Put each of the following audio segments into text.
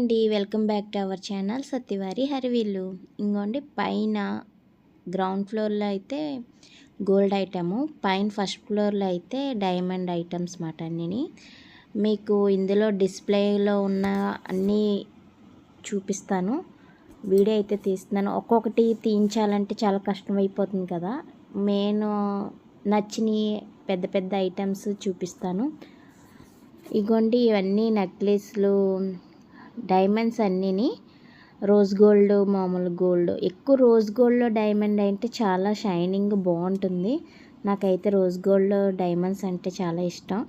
అండి, welcome back to our channel సత్యవారి హరివిల్లు. ఇంకోండి పైన గ్రౌండ్ ఫ్లోర్లో అయితే గోల్డ్ ఐటము, పైన ఫస్ట్ ఫ్లోర్లో అయితే డైమండ్ ఐటమ్స్ మాట. అన్నీ మీకు ఇందులో డిస్ప్లేలో ఉన్న అన్నీ చూపిస్తాను. వీడియో అయితే తీస్తున్నాను. ఒక్కొక్కటి తీయించాలంటే చాలా కష్టమైపోతుంది కదా. మెయిన్ నచ్చిన పెద్ద పెద్ద ఐటమ్స్ చూపిస్తాను. ఇగోండి ఇవన్నీ నెక్లెస్లు, డైమండ్స్ అన్నీని రోజ్ గోల్డ్, మామూలు గోల్డ్. ఎక్కువ రోజ్ గోల్డ్లో డైమండ్ అంటే చాలా షైనింగ్ బాగుంటుంది. నాకైతే రోజ్ గోల్డ్ డైమండ్స్ అంటే చాలా ఇష్టం.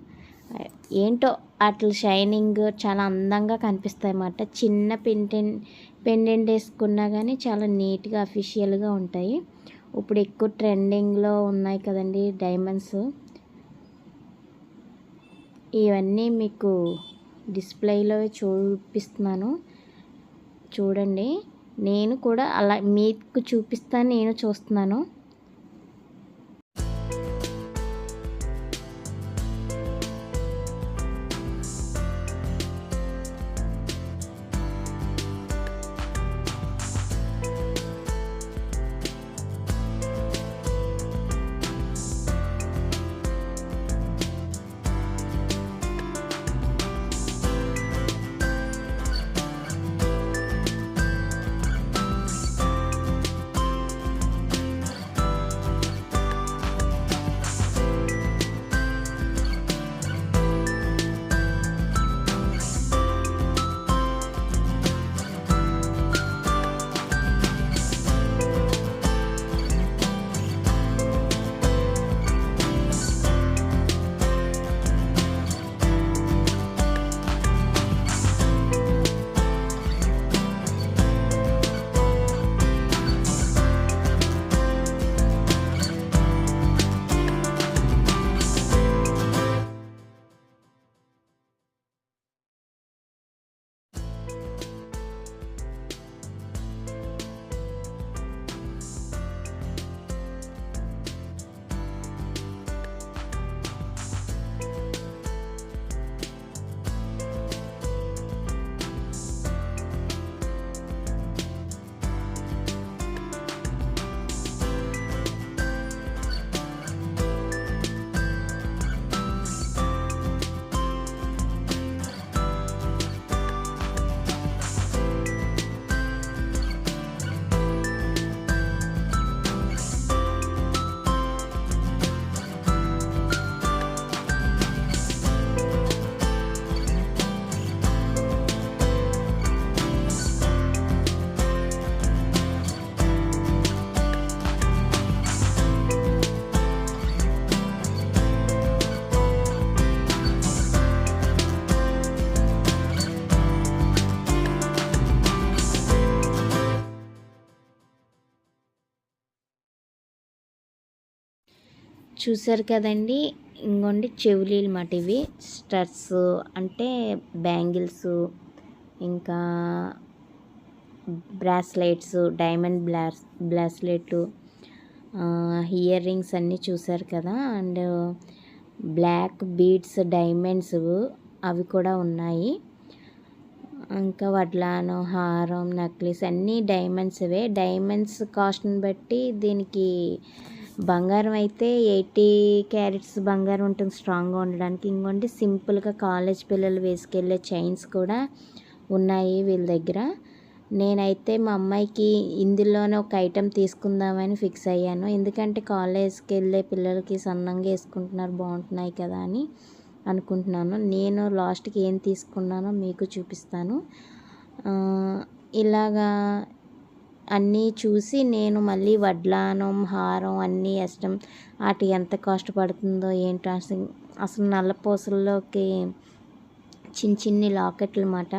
ఏంటో అట్లా షైనింగ్ చాలా అందంగా కనిపిస్తాయి అన్నమాట. చిన్న పెండెంట్ వేసుకున్నా కానీ చాలా నీట్గా అఫీషియల్గా ఉంటాయి. ఇప్పుడు ఎక్కువ ట్రెండింగ్లో ఉన్నాయి కదండి డైమండ్స్. ఇవన్నీ మీకు డిస్ప్లేలో చూపిస్తున్నాను చూడండి. నేను కూడా అలా మీకు చూపిస్తాను, నేను చూస్తున్నాను. చూసారు కదండి, ఇంకోండి చెవులీలు మాట. ఇవి స్టడ్స్ అంటే బ్యాంగిల్స్, ఇంకా బ్రాస్లెట్స్, డైమండ్ బ్రాస్లెట్లు, ఇయర్ రింగ్స్ అన్నీ చూసారు కదా. అండ్ బ్లాక్ బీడ్స్ డైమండ్స్ అవి కూడా ఉన్నాయి. ఇంకా వడ్లాను, హారం, నెక్లెస్ అన్నీ డైమండ్స్వే. డైమండ్స్ కాస్ట్ని బట్టి దీనికి బంగారం అయితే 80 క్యారెట్స్ బంగారం ఉంటుంది స్ట్రాంగ్గా ఉండడానికి. ఇంకోటి సింపుల్గా కాలేజ్ పిల్లలు వేసుకెళ్ళే చైన్స్ కూడా ఉన్నాయి వీళ్ళ దగ్గర. నేనైతే మా అమ్మాయికి ఇందులోనే ఒక ఐటెం తీసుకుందామని ఫిక్స్ అయ్యాను. ఎందుకంటే కాలేజ్కి వెళ్ళే పిల్లలకి సన్నంగా వేసుకుంటున్నారు, బాగుంటున్నాయి కదా అని అనుకుంటున్నాను. నేను లాస్ట్కి ఏం తీసుకున్నానో మీకు చూపిస్తాను. ఇలాగా అన్నీ చూసి నేను మళ్ళీ వడ్లానం, హారం అన్నీ ఇష్టం. వాటి ఎంత కాస్ట్ పడుతుందో ఏంటో అసలు నల్లపూసల్లోకి చిన్ని లాకెట్లు అన్నమాట.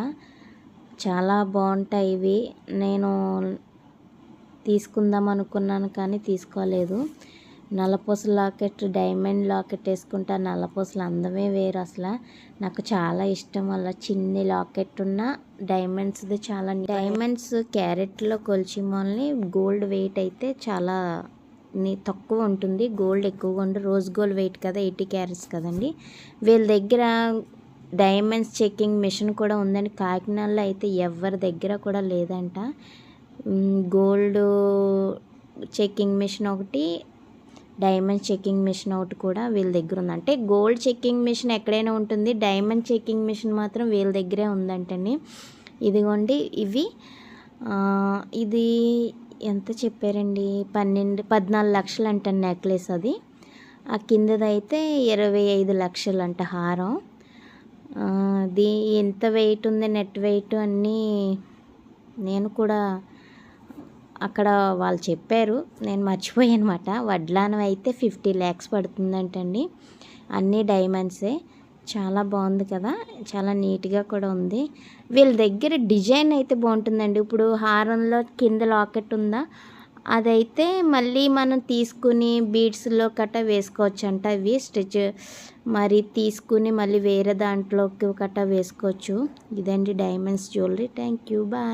చాలా బాగుంటాయి ఇవి. నేను తీసుకుందాం అనుకున్నాను కానీ తీసుకోలేదు. నల్లపూసల లాకెట్, డైమండ్ లాకెట్ వేసుకుంటే ఆ నల్లపూసలు అందమే వేరు. అసలు నాకు చాలా ఇష్టం. అలా చిన్ని లాకెట్ ఉన్న డైమండ్స్ది చాలా. డైమండ్స్ క్యారెట్లో కొలిచి మొలని గోల్డ్ వెయిట్ అయితే చాలా తక్కువ ఉంటుంది, గోల్డ్ ఎక్కువగా ఉంటుంది. రోజ్ గోల్డ్ వెయిట్ కదా, 80 క్యారెట్స్ కదండి. వీళ్ళ దగ్గర డైమండ్స్ చెక్కింగ్ మిషన్ కూడా ఉందండి. కాకినాడలో అయితే ఎవరి దగ్గర కూడా లేదంట. గోల్డ్ చెక్కింగ్ మిషన్ ఒకటి, డైమండ్ చెక్కింగ్ మిషన్ ఒకటి కూడా వీళ్ళ దగ్గర ఉంది. అంటే గోల్డ్ చెక్కింగ్ మిషన్ ఎక్కడైనా ఉంటుంది, డైమండ్ చెక్కింగ్ మిషన్ మాత్రం వీళ్ళ దగ్గరే ఉందంటండి. ఇదిగోండి ఇవి ఇది ఎంత చెప్పారండి, 14 లక్షలు అంట నెక్లెస్. అది ఆ కిందదైతే 25 లక్షలు అంట హారం. అది ఎంత వెయిట్ ఉంది, నెట్ వెయిట్ అన్నీ నేను కూడా అక్కడ వాళ్ళు చెప్పారు, నేను మర్చిపోయాను అనమాట. వడ్లానం అయితే 50 lakhs పడుతుందంటండి. అన్నీ డైమండ్సే. చాలా బాగుంది కదా, చాలా నీట్గా కూడా ఉంది. వీళ్ళ దగ్గర డిజైన్ అయితే బాగుంటుందండి. ఇప్పుడు హారంలో కింద లాకెట్ ఉందా, అదైతే మళ్ళీ మనం తీసుకుని బీడ్స్లో కట్ట వేసుకోవచ్చు అంట. ఇవి స్టిచ్ మరి తీసుకుని మళ్ళీ వేరే దాంట్లోకి కట్ట వేసుకోవచ్చు. ఇదండి diamonds jewellery. Thank you, bye.